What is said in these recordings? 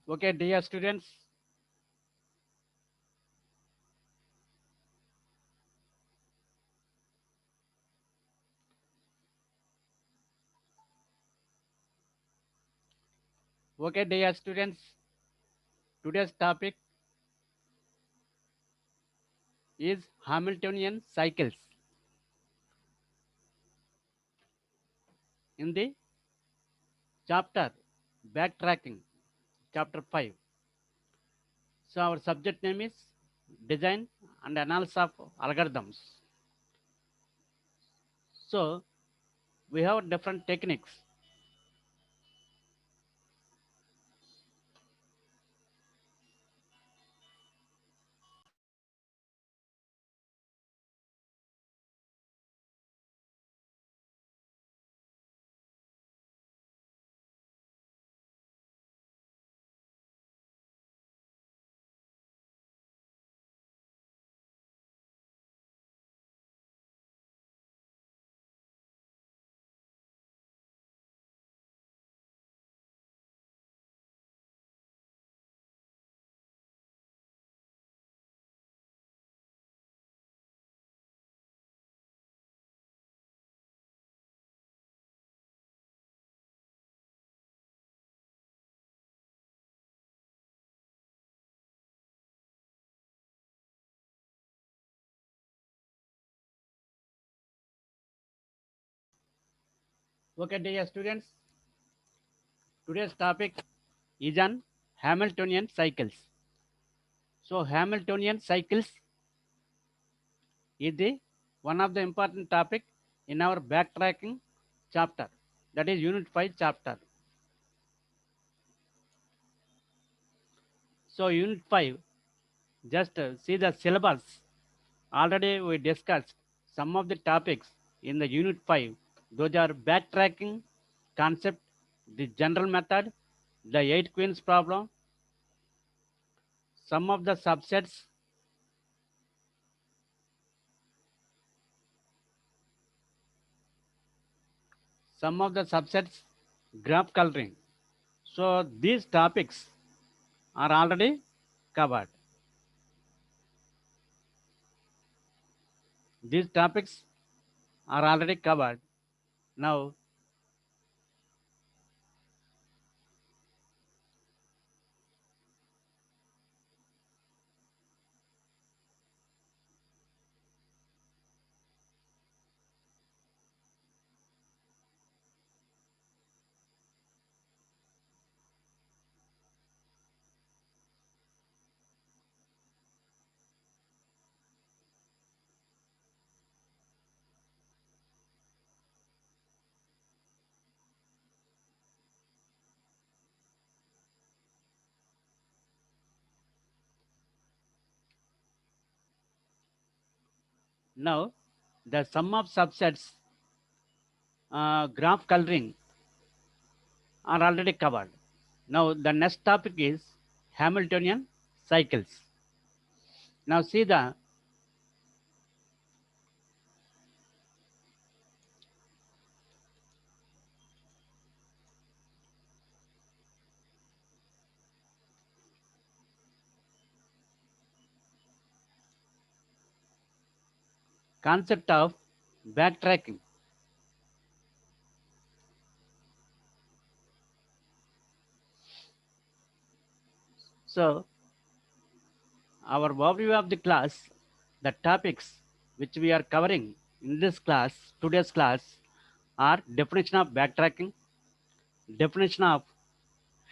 Okay, dear students. Okay, dear students. Today's topic is Hamiltonian cycles in the chapter backtracking, chapter 5. So our subject name is design and analysis of algorithms. So we have different techniques. Okay, dear students, today's topic is on Hamiltonian cycles. So Hamiltonian cycles is the one of the important topic in our backtracking chapter. That is Unit 5 chapter. So Unit 5, just see the syllabus. Already we discussed some of the topics in the Unit 5. Those are backtracking concept, the general method, the 8 queens problem, some of the subsets, some of the subsets, graph coloring. So these topics are already covered. These topics are already covered. Now, now the sum of subsets, graph coloring are already covered. Now the next topic is Hamiltonian cycles. Now see the concept of backtracking. So our overview of the class, the topics which we are covering in this class, today's class, are definition of backtracking, definition of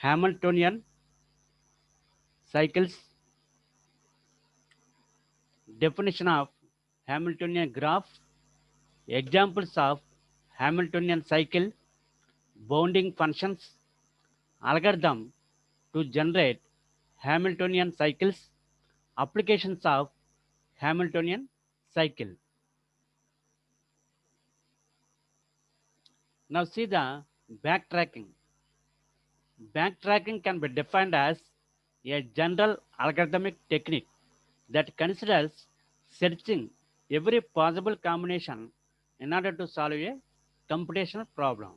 Hamiltonian cycles, definition of Hamiltonian graph, examples of Hamiltonian cycle, bounding functions, algorithm to generate Hamiltonian cycles, applications of Hamiltonian cycle. Now see the backtracking. Backtracking can be defined as a general algorithmic technique that considers searching every possible combination in order to solve a computational problem.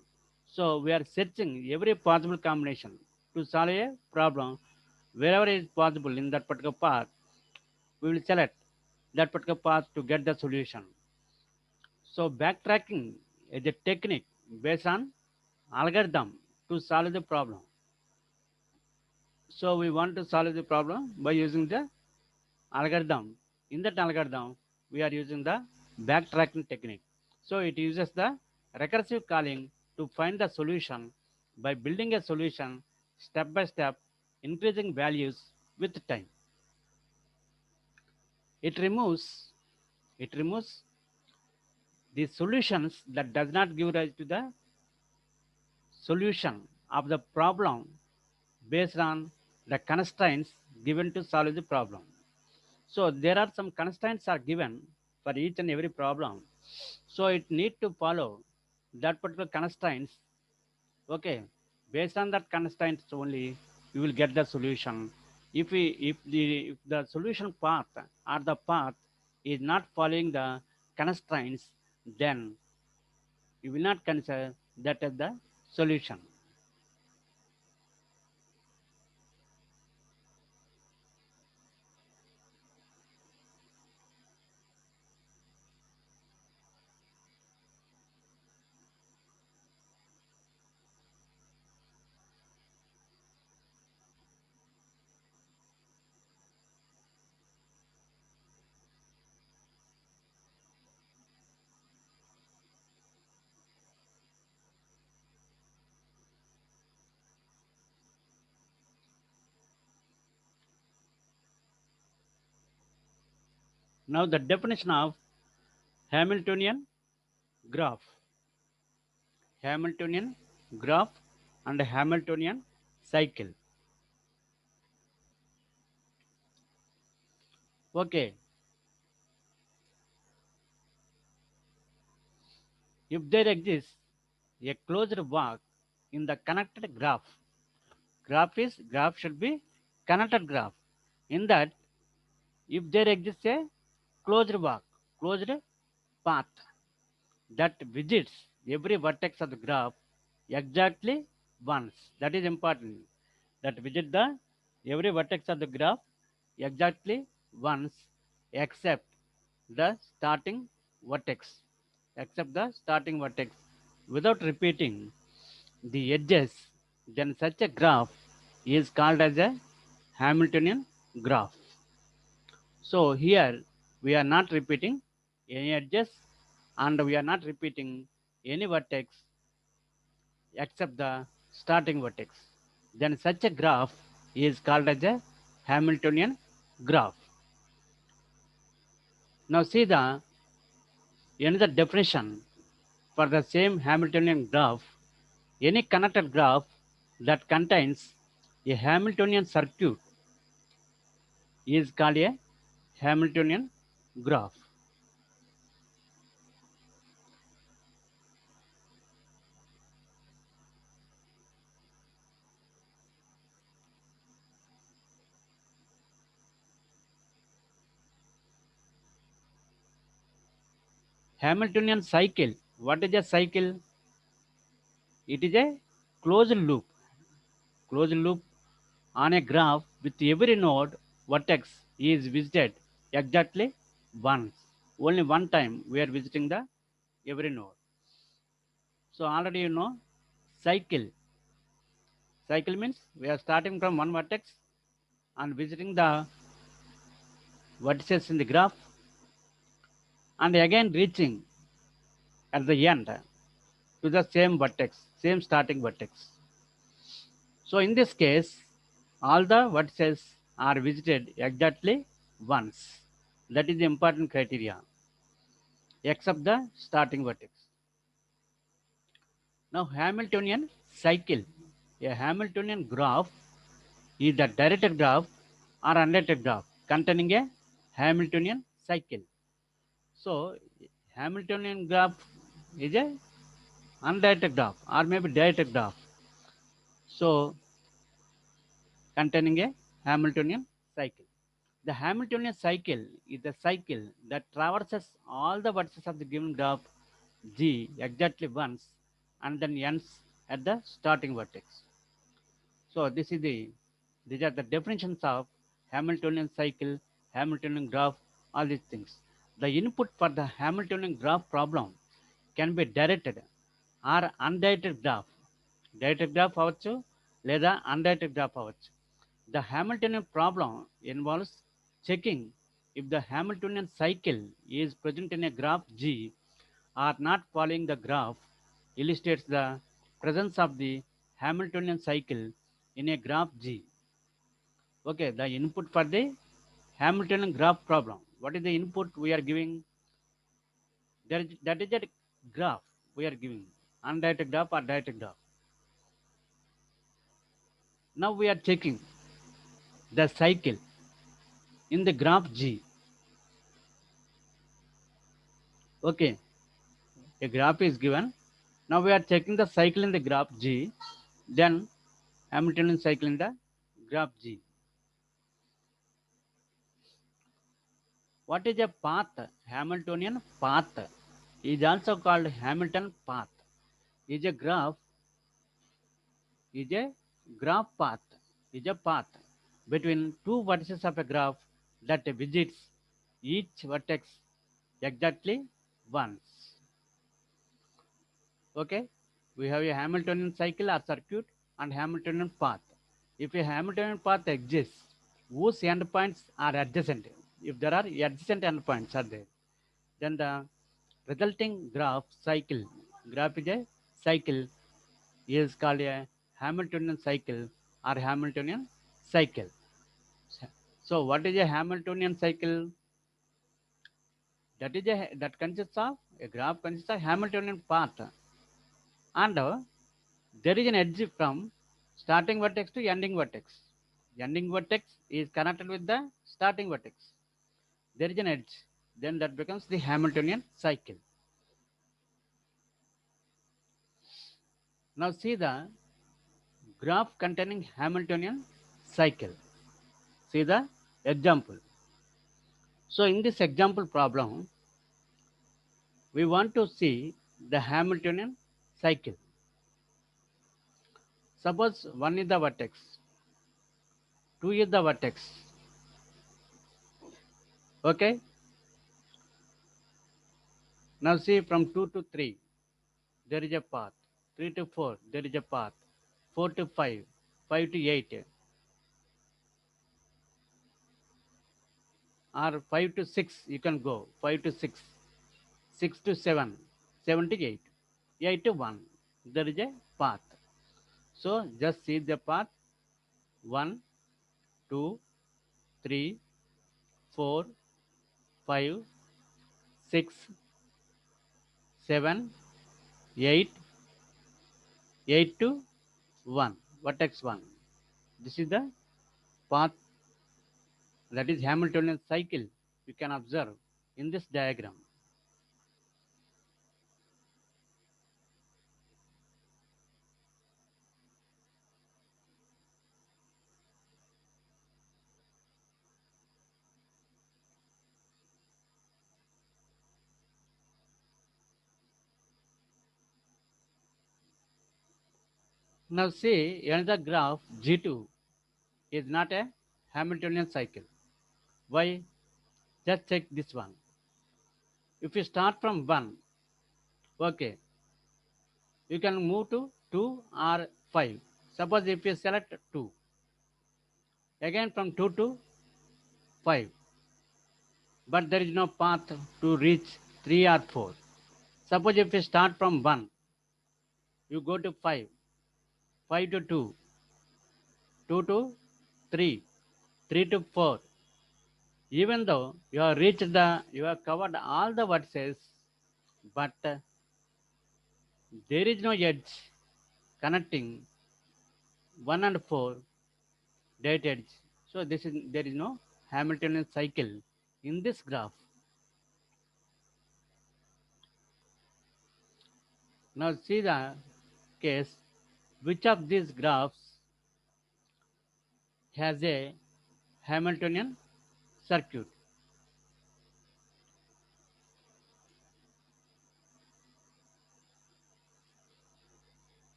So we are searching every possible combination to solve a problem wherever is possible in that particular path. We will select that particular path to get the solution. So backtracking is a technique based on algorithm to solve the problem. So we want to solve the problem by using the algorithm. In that algorithm, we are using the backtracking technique. So it uses the recursive calling to find the solution by building a solution step by step, increasing values with time. It removes it removes the solutions that does not give rise to the solution of the problem based on the constraints given to solve the problem. So there are some constraints are given for each and every problem. So it need to follow that particular constraints. Okay, based on that constraints only, you will get the solution. If the solution path or the path is not following the constraints, then you will not consider that as the solution. Now the definition of Hamiltonian graph. Hamiltonian graph and Hamiltonian cycle. Okay, if there exists a closed walk in the connected graph, graph should be connected graph. In that, if there exists a closed walk, closed path that visits every vertex of the graph exactly once. That is important. That visit the every vertex of the graph exactly once, except the starting vertex. Except the starting vertex, without repeating the edges, then such a graph is called as a Hamiltonian graph. So here we are not repeating any edges and we are not repeating any vertex except the starting vertex. Then such a graph is called as a Hamiltonian graph. Now see the another definition for the same Hamiltonian graph. Any connected graph that contains a Hamiltonian circuit is called a Hamiltonian graph. Hamiltonian cycle. What is a cycle? It is a closed loop. Closed loop on a graph with every node vertex is visited exactly once. Only one time we are visiting the every node. So already you know cycle. Cycle means we are starting from one vertex and visiting the vertices in the graph and again reaching at the end to the same vertex, same starting vertex. So in this case, all the vertices are visited exactly once. That is the important criteria, except the starting vertex. Now Hamiltonian cycle. A Hamiltonian graph is a directed graph or undirected graph containing a Hamiltonian cycle. So Hamiltonian graph is a undirected graph or maybe directed graph. So containing a Hamiltonian cycle. The Hamiltonian cycle is the cycle that traverses all the vertices of the given graph G exactly once and then ends at the starting vertex. So these are the definitions of Hamiltonian cycle, Hamiltonian graph, all these things. The input for the Hamiltonian graph problem can be directed or undirected graph. Directed graph అవ్వచ్చు లేదా undirected graph అవ్వచ్చు. The Hamiltonian problem involves checking if the Hamiltonian cycle is present in a graph G or not. Following the graph illustrates the presence of the Hamiltonian cycle in a graph G. Okay, the input for the Hamiltonian graph problem. What is the input we are giving? That is a graph we are giving, undirected graph or directed graph. Now we are checking the cycle in the graph G. Okay, a graph is given. Now we are checking the cycle in the graph G, then Hamiltonian cycle in the graph G. What is a path? Hamiltonian path is also called Hamilton path. Is a graph is a graph path is a path between two vertices of a graph that visits each vertex exactly once. Okay, we have a Hamiltonian cycle or circuit and Hamiltonian path. If a Hamiltonian path exists, whose endpoints are adjacent, if there are adjacent endpoints are there, then the resulting graph is a cycle, is called a Hamiltonian cycle or Hamiltonian cycle. So what is a Hamiltonian cycle? That consists of a graph consists of Hamiltonian path, and there is an edge from starting vertex to ending vertex. Ending vertex is connected with the starting vertex. There is an edge. Then that becomes the Hamiltonian cycle. Now see the graph containing Hamiltonian cycle. See the example. So in this example problem, we want to see the Hamiltonian cycle. Suppose 1 is the vertex, 2 is the vertex. Okay. Now see from 2 to 3, there is a path. 3 to 4, there is a path. 4 to 5, 5 to 8, or 5 to 6, you can go. 5 to 6, 6 to 7, 7 to 8, 8 to 1, there is a path. So just see the path 1, 2, 3, 4, 5, 6, 7, 8, 8 to 1, vertex 1. This is the path, that is Hamiltonian cycle, you can observe in this diagram. Now see another graph G2 is not a Hamiltonian cycle. Why? Just check this one. If you start from 1, okay, you can move to 2 or 5. Suppose if you select 2, again from 2 to 5, but there is no path to reach 3 or 4. Suppose if you start from 1, you go to 5, 5 to 2, 2 to 3, 3 to 4. Even though you have covered all the vertices, but there is no edge connecting 1 and 4 date edge. So there is no Hamiltonian cycle in this graph. Now see the case, which of these graphs has a Hamiltonian circuit?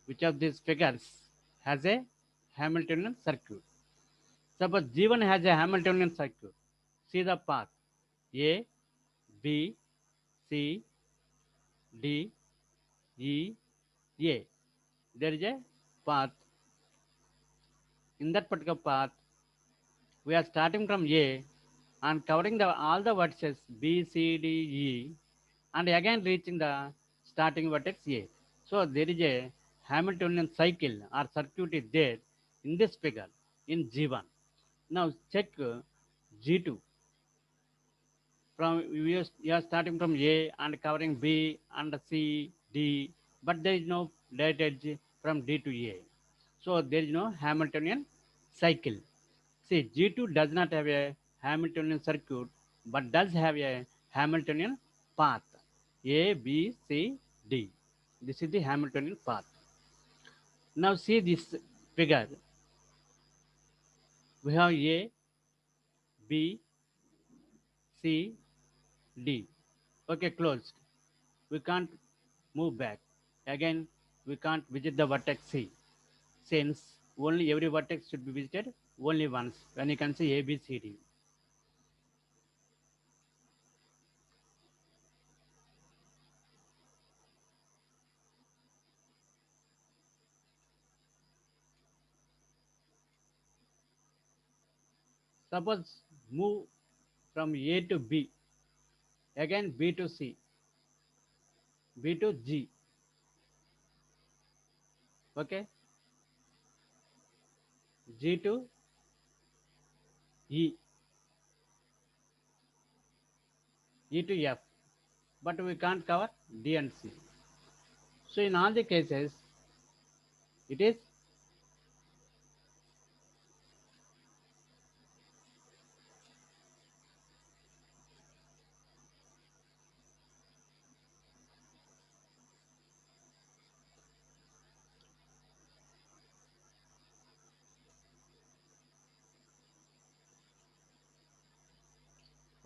Which of these figures has a Hamiltonian circuit? Suppose G1 has a Hamiltonian circuit. See the path A, B, C, D, E, A. There is a path. In that particular path, we are starting from A and covering all the vertices B, C, D, E, and again reaching the starting vertex A. So there is a Hamiltonian cycle or circuit is there in this figure in G1. Now check G2. From you are starting from A and covering B and C, D, but there is no direct edge from D to A. So there is no Hamiltonian cycle. See, G2 does not have a Hamiltonian circuit, but does have a Hamiltonian path A, B, C, D. This is the Hamiltonian path. Now see this figure. We have A, B, C, D. Okay, closed. We can't move back. Again, we can't visit the vertex C, since only every vertex should be visited only once when you can see A, B, C, D. Suppose move from A to B, again B to C, B to G. Okay, G to E, E to F, but we can't cover D and C. So in all the cases, it is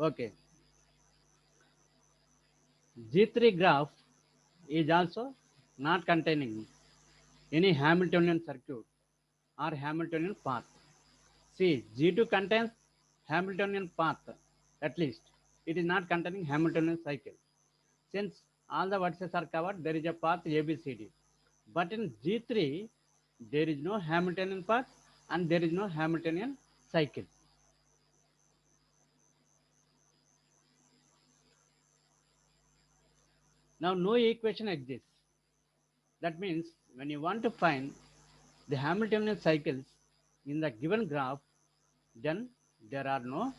okay. G3 graph is also not containing any Hamiltonian circuit or Hamiltonian path. See, G2 contains Hamiltonian path, at least. It is not containing Hamiltonian cycle. Since all the vertices are covered, there is a path ABCD. But in G3, there is no Hamiltonian path and there is no Hamiltonian cycle. Now, no equation exists. That means when you want to find the Hamiltonian cycles in the given graph, then there are no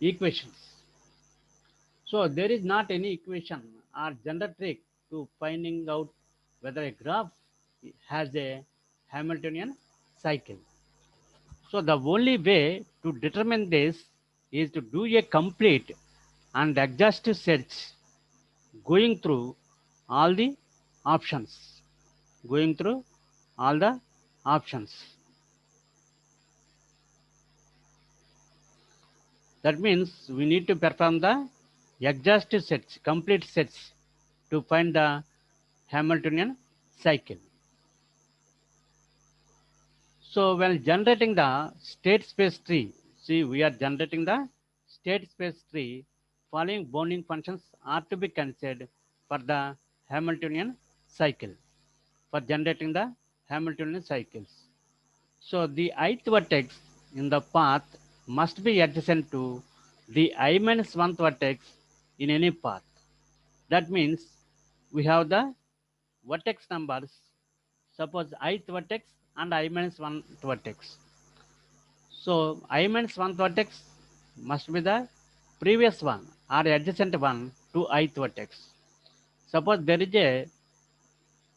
equations. So there is not any equation or general trick to finding out whether a graph has a Hamiltonian cycle. So the only way to determine this is to do a complete and exhaustive search going through all the options. Going through all the options. That means we need to perform the exhaustive search, complete search to find the Hamiltonian cycle. So when generating the state space tree, see we are generating the state space tree, following bounding functions are to be considered for the Hamiltonian cycle, for generating the Hamiltonian cycles. So the ith vertex in the path must be adjacent to the I minus 1th vertex in any path. That means we have the vertex numbers, suppose ith vertex and I minus 1th vertex. So I minus 1th vertex must be the previous one or adjacent one to ith vertex. Suppose there is a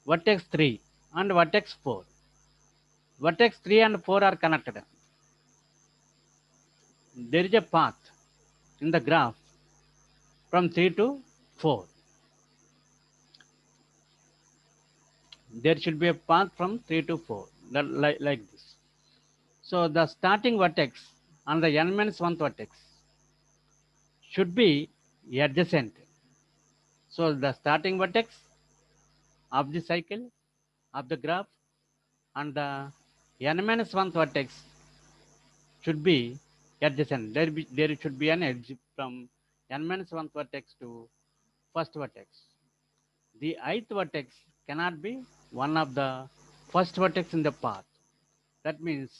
vertex 3 and vertex 4. Vertex 3 and 4 are connected. There is a path in the graph from 3 to 4. There should be a path from 3 to 4, like this. So the starting vertex and the n minus 1th vertex should be adjacent. So the starting vertex of the cycle of the graph and the n minus 1th vertex should be adjacent. There should be an edge from n minus 1th vertex to first vertex. The ith vertex cannot be one of the first vertex in the path. That means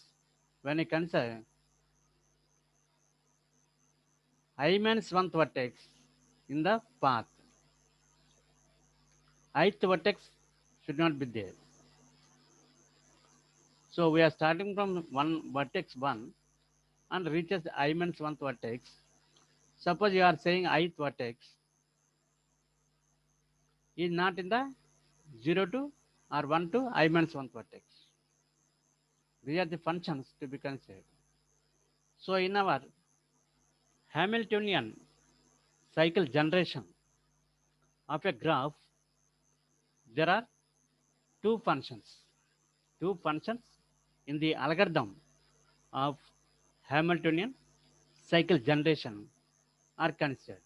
when you consider I minus 1th vertex in the path, ith vertex should not be there. So we are starting from one vertex 1 and reaches I minus 1th vertex. Suppose you are saying ith vertex is not in the 0 to or 1 to I minus 1th vertex. These are the functions to be considered. So in our Hamiltonian cycle generation of a graph, there are two functions. Two functions in the algorithm of Hamiltonian cycle generation are considered.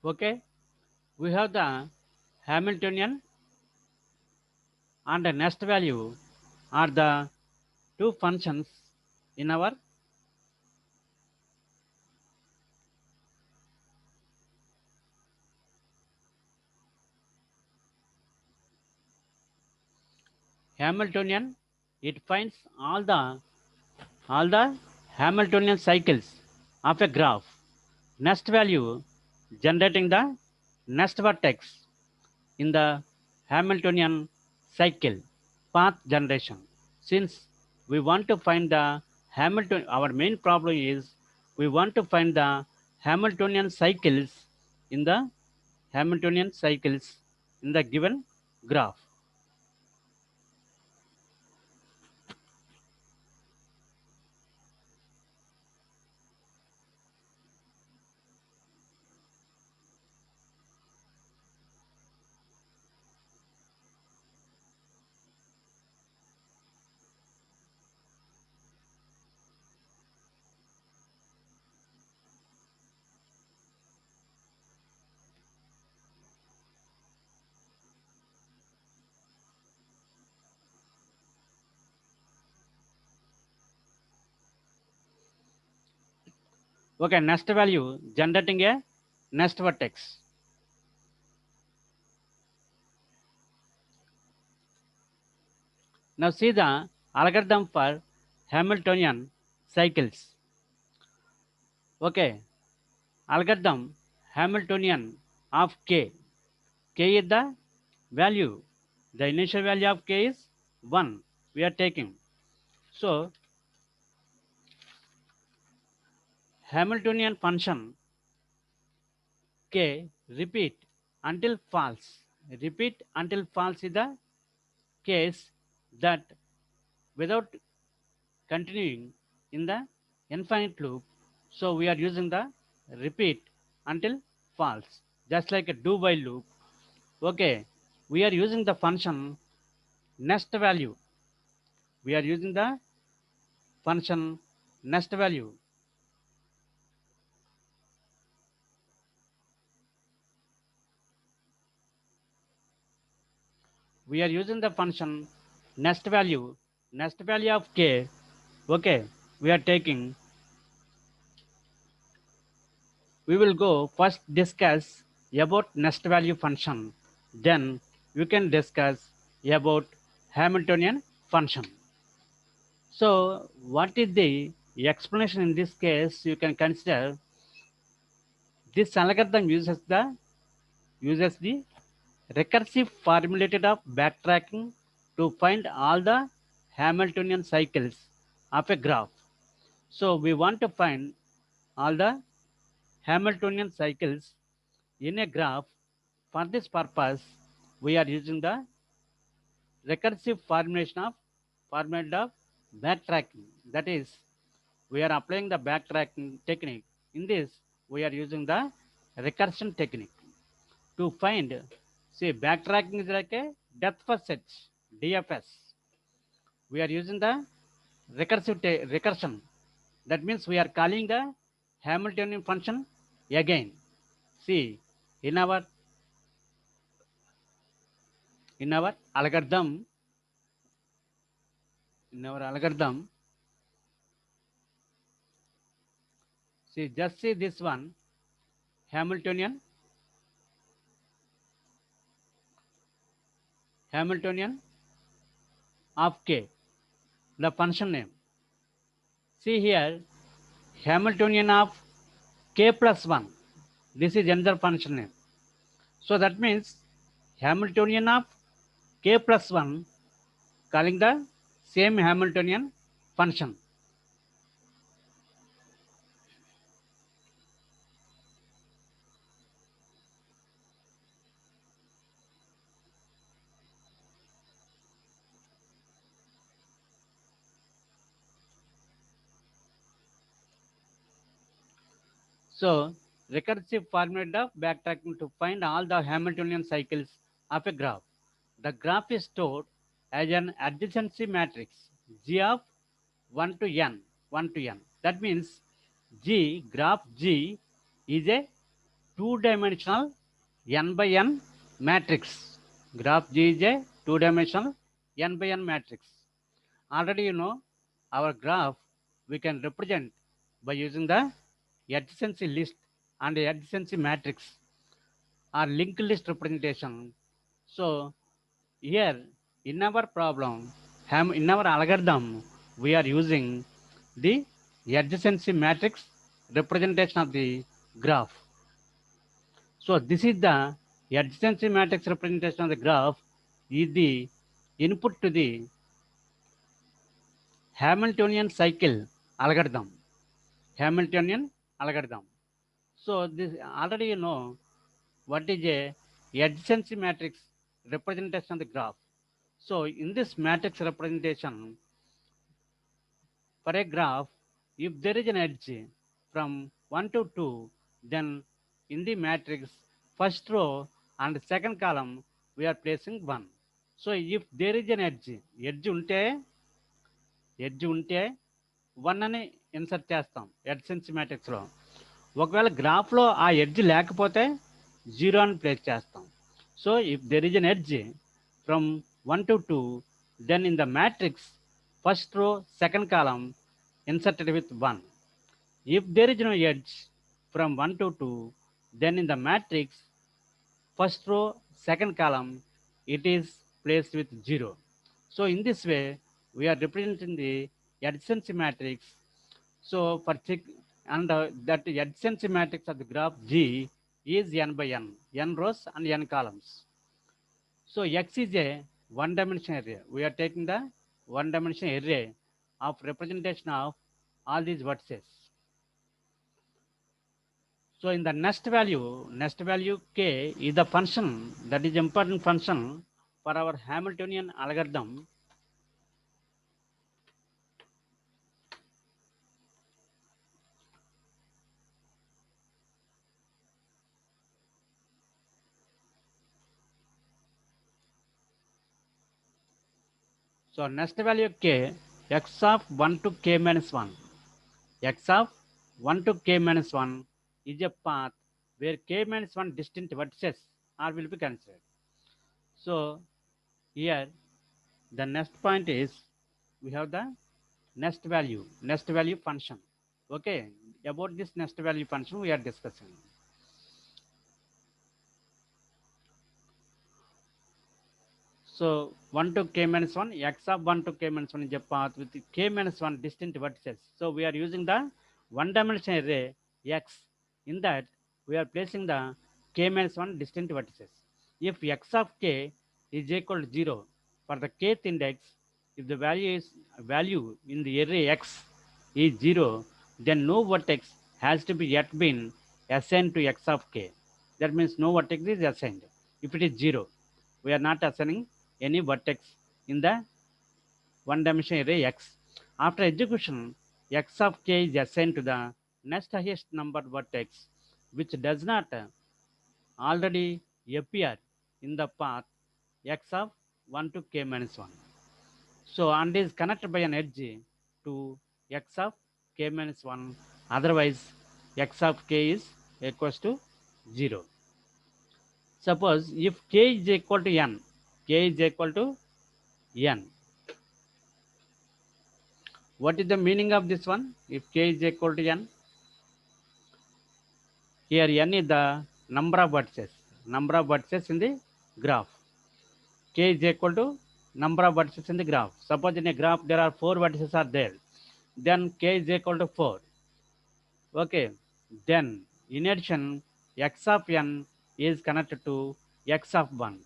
Okay, we have the Hamiltonian and the nest value are the two functions in our Hamiltonian. It finds all the Hamiltonian cycles of a graph. Nest value generating the nest vertex in the Hamiltonian cycle path generation. Since we want to find the Hamilton, our main problem is we want to find the Hamiltonian cycles in the Hamiltonian cycles in the given graph. Okay, nest value generating a nest vertex. Now see the algorithm for Hamiltonian cycles. Okay, algorithm Hamiltonian of k. K is the value. The initial value of k is 1. We are taking. So Hamiltonian function k repeat until false. Repeat until false is the case that without continuing in the infinite loop. So we are using the repeat until false, just like a do while loop. Okay, we are using the function nest value. We are using the function nest value. We are using the function nest value of k. Okay, we are taking, we will go first discuss about nest value function, then we can discuss about Hamiltonian function. So what is the explanation in this case? You can consider this algorithm uses the recursive formulated of backtracking to find all the Hamiltonian cycles of a graph. So we want to find all the Hamiltonian cycles in a graph. For this purpose, we are using the recursive formula of backtracking. That is, we are applying the backtracking technique. In this, we are using the recursion technique to find. See, backtracking is like a depth first search, DFS. We are using the recursion. That means we are calling the Hamiltonian function again. See, in our in our algorithm, in our algorithm, see, just see this one, Hamiltonian Hamiltonian of k, the function name. See here, Hamiltonian of k plus 1. This is another function name. So that means Hamiltonian of k plus 1 calling the same Hamiltonian function. So recursive formula of backtracking to find all the Hamiltonian cycles of a graph. The graph is stored as an adjacency matrix G of 1 to n. That means G, graph G is a two-dimensional n by n matrix. Graph G is a two-dimensional n by n matrix. Already you know our graph we can represent by using the adjacency list and the adjacency matrix or linked list representation. So here in our problem, in our algorithm, we are using the adjacency matrix representation of the graph. So this is the adjacency matrix representation of the graph is the input to the Hamiltonian cycle algorithm. Hamiltonian algorithm. So this already you know what is a adjacency matrix representation of the graph. So in this matrix representation, for a graph, if there is an edge from 1 to 2, then in the matrix, first row and second column, we are placing 1. So if there is an edge ఉంటే 1 అని insert చేస్తాం ఎడ్జెన్సీ మ్యాట్రిక్స్లో. ఒకవేళ గ్రాఫ్లో ఆ edge లేకపోతే 0 అని place చేస్తాం. So if there is an edge from 1 to 2, then in the matrix, first row, second column inserted with 1. If there is no edge from 1 to 2, then in the matrix, first row, second column, it is placed with 0. So in this way, we are representing the adjacency matrix. So for check, and that adjacency matrix of the graph G is n by n rows and n columns. So X is a one-dimensional array. We are taking the one-dimensional array of representation of all these vertices. So in the next value k is the function that is important function for our Hamiltonian algorithm. So next value k, x of 1 to k minus 1. X of 1 to k minus 1 is a path where k minus 1 distinct vertices are will be considered. So here the next point is we have the next value function. Okay, about this next value function we are discussing. So 1 to k minus 1, x of 1 to k minus 1 is a path with k minus 1 distinct vertices. So we are using the one-dimensional array x. In that we are placing the k minus 1 distinct vertices. If x of k is equal to 0 for the kth index, if the value in the array x is 0, then no vertex has to be yet been assigned to x of k. That means no vertex is assigned. If it is 0, we are not assigning any vertex in the one-dimensional array x. After execution, x of k is assigned to the next highest number vertex, which does not already appear in the path x of 1 to k minus 1. So, and is connected by an edge to x of k minus 1. Otherwise, x of k is equals to 0. Suppose if k is equal to n, k is equal to n. What is the meaning of this one? If k is equal to n, here n is the number of vertices in the graph. K is equal to number of vertices in the graph. Suppose in a graph there are 4 vertices are there, then k is equal to 4. Okay, then in addition, x of n is connected to x of 1.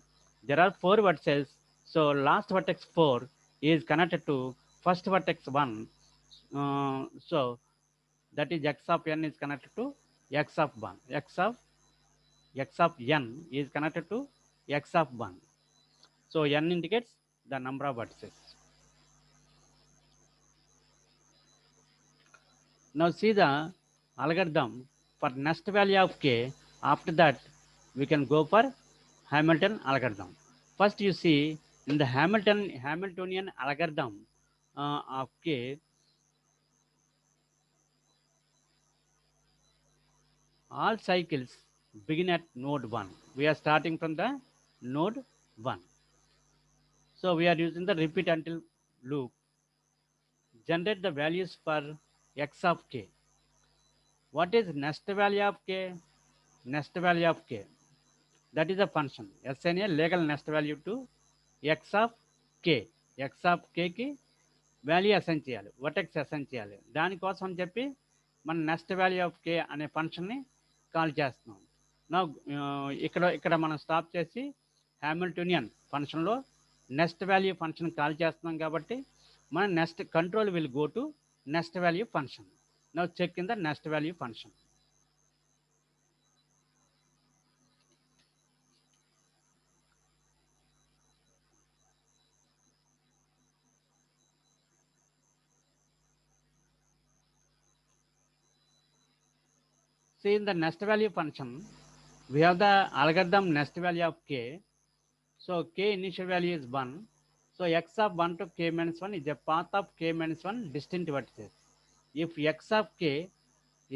There are 4 vertices, so last vertex 4 is connected to first vertex 1. So that is x of n is connected to x of 1. X of n is connected to x of 1. So n indicates the number of vertices. Now see the algorithm for next value of k. After that, we can go for Hamilton algorithm. First, you see in the Hamiltonian algorithm of k, all cycles begin at node 1. We are starting from the node 1. So we are using the repeat until loop. Generate the values for x of k. What is next value of k? Next value of k. That is a function. Assign a legal next value to x of k. x of k కి value assign చేయాలి, vertex assign చేయాలి. దానికోసం అని చెప్పి మన next value of కే అనే ఫంక్షన్ని call చేస్తున్నాం. నా ఇక్కడ మనం స్టాప్ చేసి హ్యామిల్టోనియన్ ఫంక్షన్లో నెక్స్ట్ వాల్యూ ఫంక్షన్ కాల్ చేస్తున్నాం కాబట్టి మన next control will go to next value function. నా check in the next value function. See, in the next value function, we have the algorithm next value of k. So k initial value is 1. So x of 1 to k minus 1 is a path of k minus 1 distinct vertices. If x of k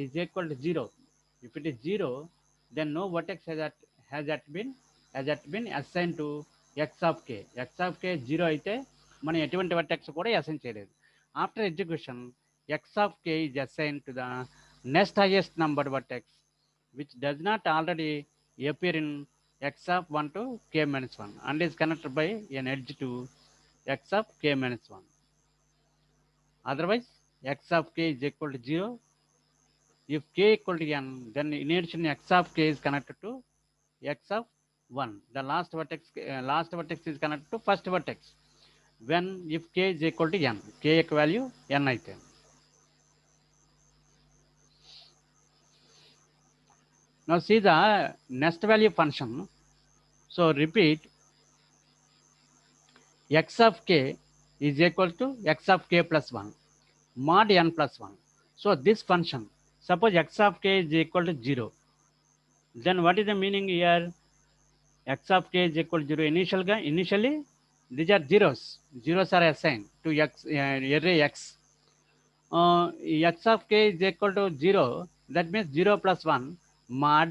is equal to 0, if it is 0, then no vertex has been assigned to x of k. x of k 0 అయితే మనం ఎటువంటి vertex కూడా assign చేయలేదు. After execution x of k is assigned to the next highest number vertex which does not already appear in x of 1 to k minus 1 and is connected by an edge to x of k minus 1. Otherwise, x of k is equal to 0. If k equal to n, then in addition x of k is connected to x of 1. The last vertex is connected to first vertex. When if k is equal to n, k value n అయితే. Now see the next value function. So repeat x of k is equal to x of k plus 1 mod n plus 1. So this function, suppose x of k is equal to 0. Then what is the meaning here? X of k is equal to 0. Initially these are zeros. Zeros are assigned to array x. X of k is equal to 0. That means 0 plus 1 mod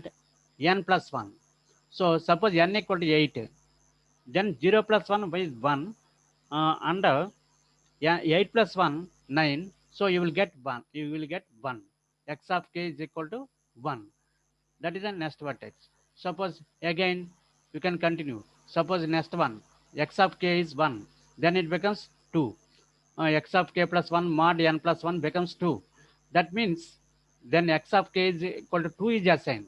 n plus 1. So suppose n equal to 8. Then 0 plus 1 is 1 under 8 plus 1 9. So you will get 1. X of k is equal to 1. That is the next vertex. Suppose again you can continue. Suppose next one x of k is 1, then it becomes 2. X of k plus 1 mod n plus 1 becomes 2. That means then x of k is equal to 2 is assigned.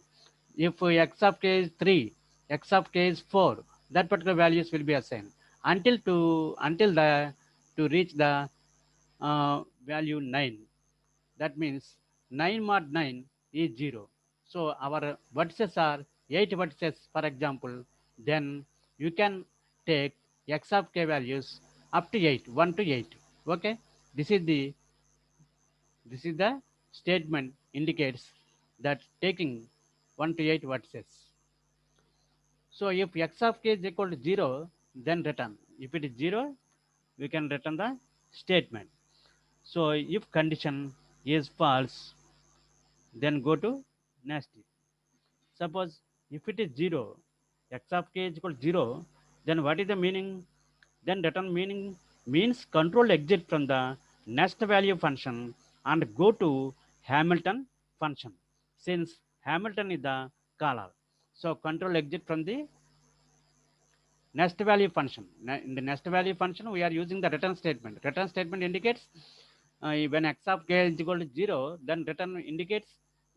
If x of k is 3, x of k is 4, that particular values will be assigned until to reach the value 9. That means 9 mod 9 is 0. So our vertices are 8 vertices, for example. Then you can take x of k values up to 8, 1 to 8. Okay, this is the statement indicates that taking 1 to 8 vertices. So if x of k is equal to 0, then return. If it is 0, we can return the statement. So if condition is false, then go to next. Suppose if it is 0, x of k is equal to 0, then what is the meaning? Then return meaning means control exit from the next value function and go to Hamilton function, since Hamilton is the caller. So control exit from the next value function. In the next value function, we are using the return statement. Return statement indicates when x of k is equal to 0, then return indicates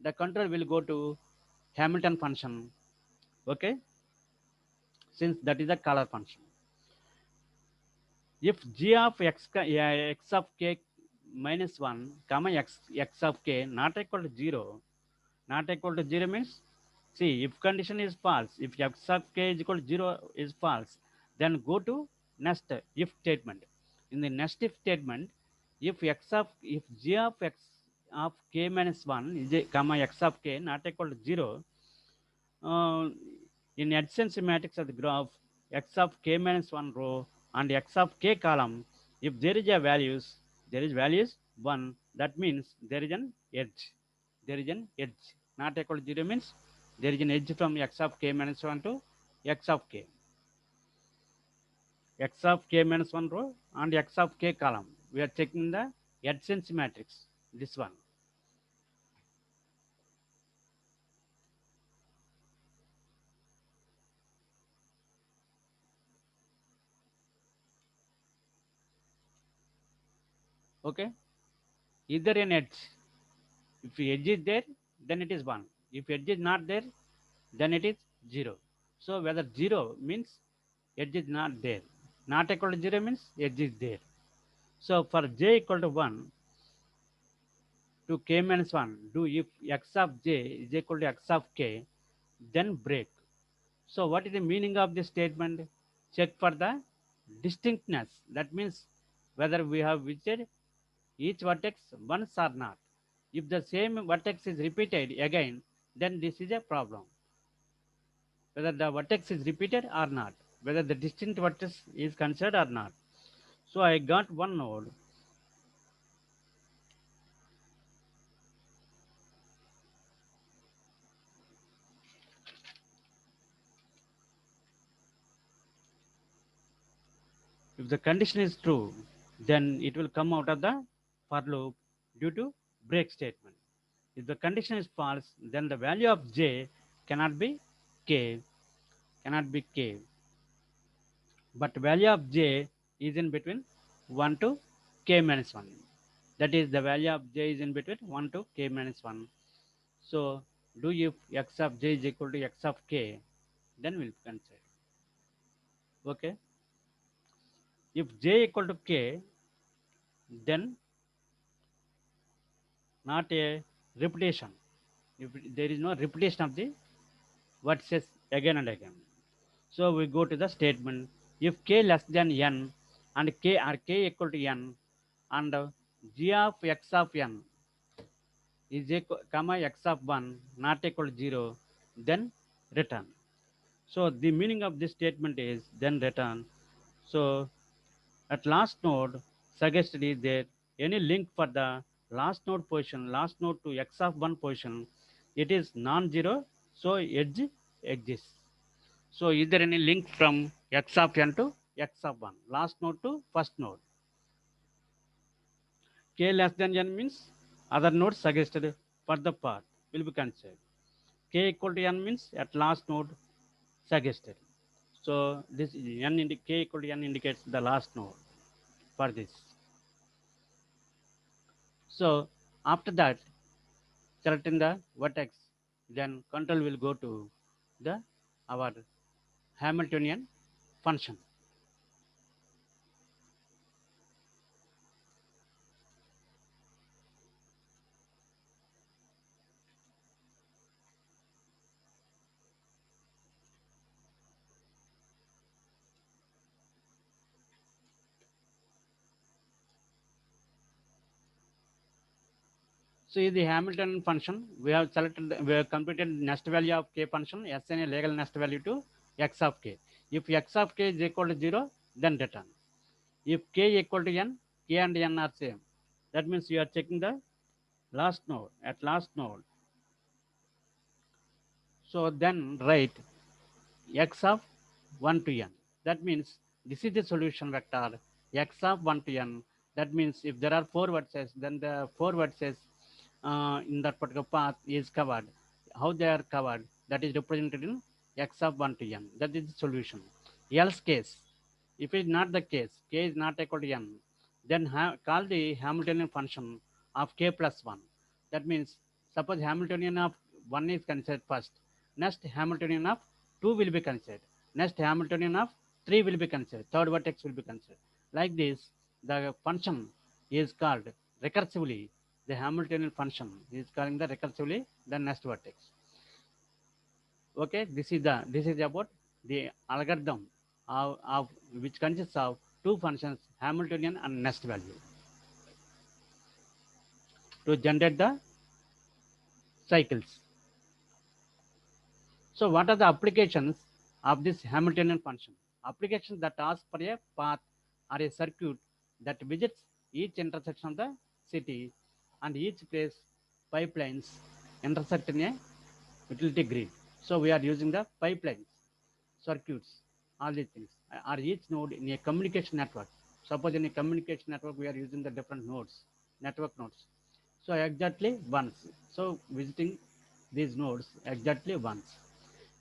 the control will go to Hamilton function. Okay, since that is a caller function. If g of x of k minus 1 comma x of k not equal to 0, not equal to 0 means, see, if condition is false, if x of k is equal to 0 is false, then go to next if statement. In the next if statement, if g of x of k minus 1 is comma x of k not equal to 0, in adjacency matrix of the graph, x of k minus 1 row and x of k column, if there is values 1, that means there is an edge. Not equal to 0 means there is an edge from x of k minus 1 to x of k. X of k minus 1 row and x of k column. We are checking the adjacency matrix, this one. Okay, either an edge. If edge is there, then it is 1. If edge is not there, then it is 0. So whether 0 means edge is not there. Not equal to 0 means edge is there. So for j equal to 1 to k minus 1, do if x of j is equal to x of k, then break. So what is the meaning of this statement? Check for the distinctness. That means whether we have visited each vertex once or not. If the same vertex is repeated again, then this is a problem. Whether the vertex is repeated or not, whether the distinct vertex is considered or not. So I got one node. If the condition is true, then it will come out of the for loop due to break statement. If the condition is false, then the value of j cannot be k, cannot be k. But value of j is in between 1 to k minus 1. That is the value of j is in between 1 to k minus 1. So do if x of j is equal to x of k, then we'll consider. Okay. If j equal to k, then not a repetition. If there is no repetition of the vertices again and again. So we go to the statement. If k less than n and k or k equal to n and g of x of n is equal, comma x of 1 not equal to 0, then return. So the meaning of this statement is then return. So at last node suggested is there any link for the last node position, last node to x of 1 position, it is non-zero, so edge exists. So is there any link from x of n to x of 1, last node to first node? K less than n means other nodes suggested for the path will be considered. K equal to n means at last node suggested. So this k equal to n indicates the last node for this. So after that, selecting the vertex, then control will go to the our Hamiltonian function. So in the Hamiltonian function, we have selected, we have computed nest value of k function, Sn a legal nest value to x of k. If x of k is equal to 0, then return. If k equal to n, k and n are same. That means you are checking the last node, at last node. So then write x of 1 to n. That means this is the solution vector x of 1 to n. That means if there are 4 vertices, then the 4 vertices in that particular path is covered. How they are covered, that is represented in x of 1 to n. That is the solution. Else case, if it is not the case, k is not equal to n, then call the Hamiltonian function of k plus 1. That means suppose Hamiltonian of 1 is considered first, next Hamiltonian of 2 will be considered, next Hamiltonian of 3 will be considered, third vertex will be considered. Like this, the function is called recursively, the Hamiltonian function is calling the recursively the next vertex. Okay, this is about the algorithm of which consists of two functions, Hamiltonian and nest value, to generate the cycles. So what are the applications of this Hamiltonian function? Applications that ask for a path or a circuit that visits each intersection of the city and each place pipelines intersect in a utility grid. So we are using the pipelines, circuits, all these things are each node in a communication network. Suppose in a communication network we are using the different nodes, network nodes. So exactly once. So visiting these nodes exactly once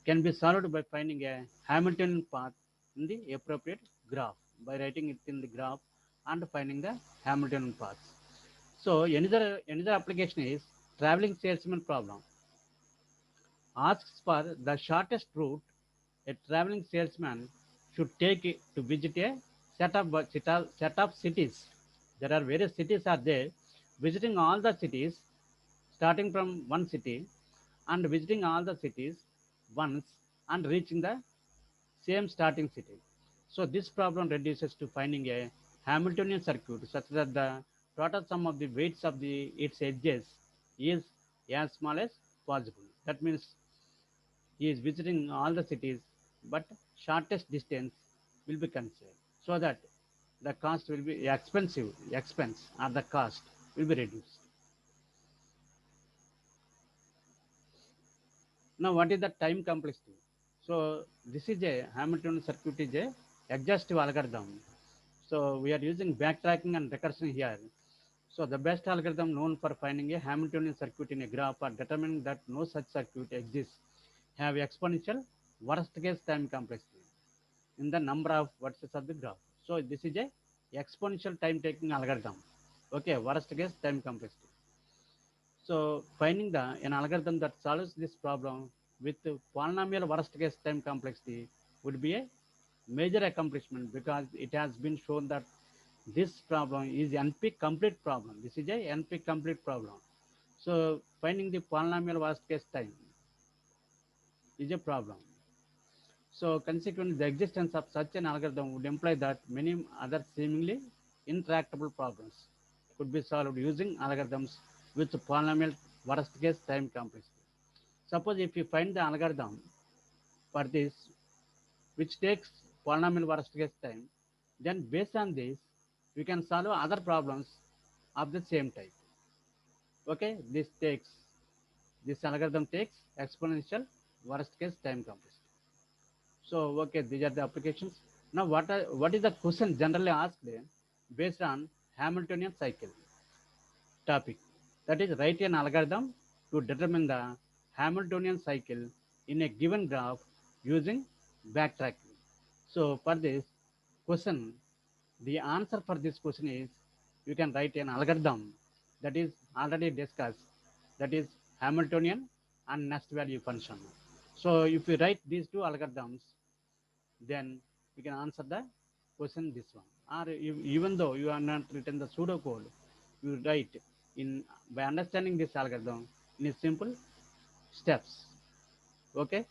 can be solved by finding a Hamiltonian path in the appropriate graph, by writing it in the graph and finding the Hamiltonian paths. So another application is traveling salesman problem. Asks for the shortest route a traveling salesman should take to visit a set of cities. There are various cities are there. Visiting all the cities, starting from one city, and visiting all the cities once and reaching the same starting city. So this problem reduces to finding a Hamiltonian circuit such that the total sum of the weights of its edges is as small as possible. That means he is visiting all the cities, but shortest distance will be considered so that the cost will be expense or the cost will be reduced. Now, what is the time complexity? So, this is a Hamiltonian circuit is a exhaustive algorithm. So, we are using backtracking and recursion here. So, the best algorithm known for finding a Hamiltonian circuit in a graph or determining that no such circuit exists have exponential worst case time complexity in the number of vertices of the graph. So, this is a exponential time taking algorithm. Okay, worst case time complexity. So finding an algorithm that solves this problem with polynomial worst case time complexity would be a major accomplishment because it has been shown that this problem is NP complete problem. This is a NP complete problem. So finding the polynomial worst case time is a problem. So consequently, the existence of such an algorithm would imply that many other seemingly intractable problems could be solved using algorithms with polynomial worst case time complexity. Suppose if you find the algorithm for this which takes polynomial worst case time, then based on this, we can solve other problems of the same type. Okay, this algorithm takes exponential worst case time complexity. So okay, these are the applications. Now what is the question generally asked based on Hamiltonian cycle topic? That is write an algorithm to determine the Hamiltonian cycle in a given graph using backtracking. So for this question, the answer for this question is you can write an algorithm that is already discussed, that is Hamiltonian and nest value function. So if you write these two algorithms, then you can answer the question this one. Or even though you are not written the pseudocode, you write in by understanding this algorithm in a simple steps. Okay.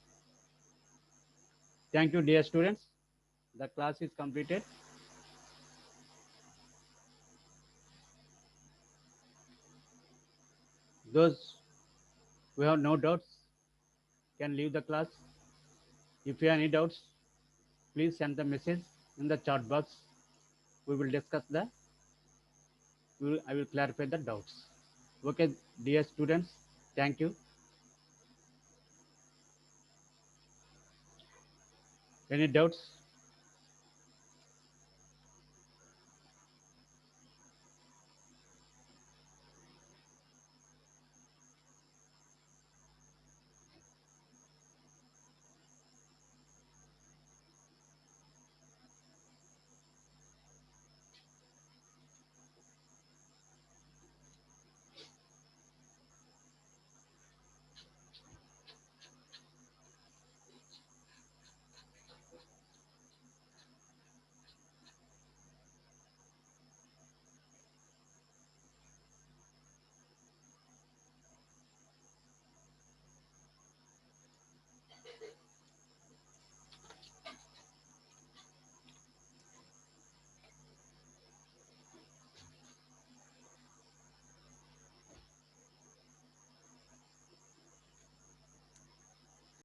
Thank you, dear students. The class is completed. Those who have no doubts can leave the class. If you have any doubts, please send the message in the chat box. We will discuss I will clarify the doubts. Okay, dear students, thank you. Any doubts?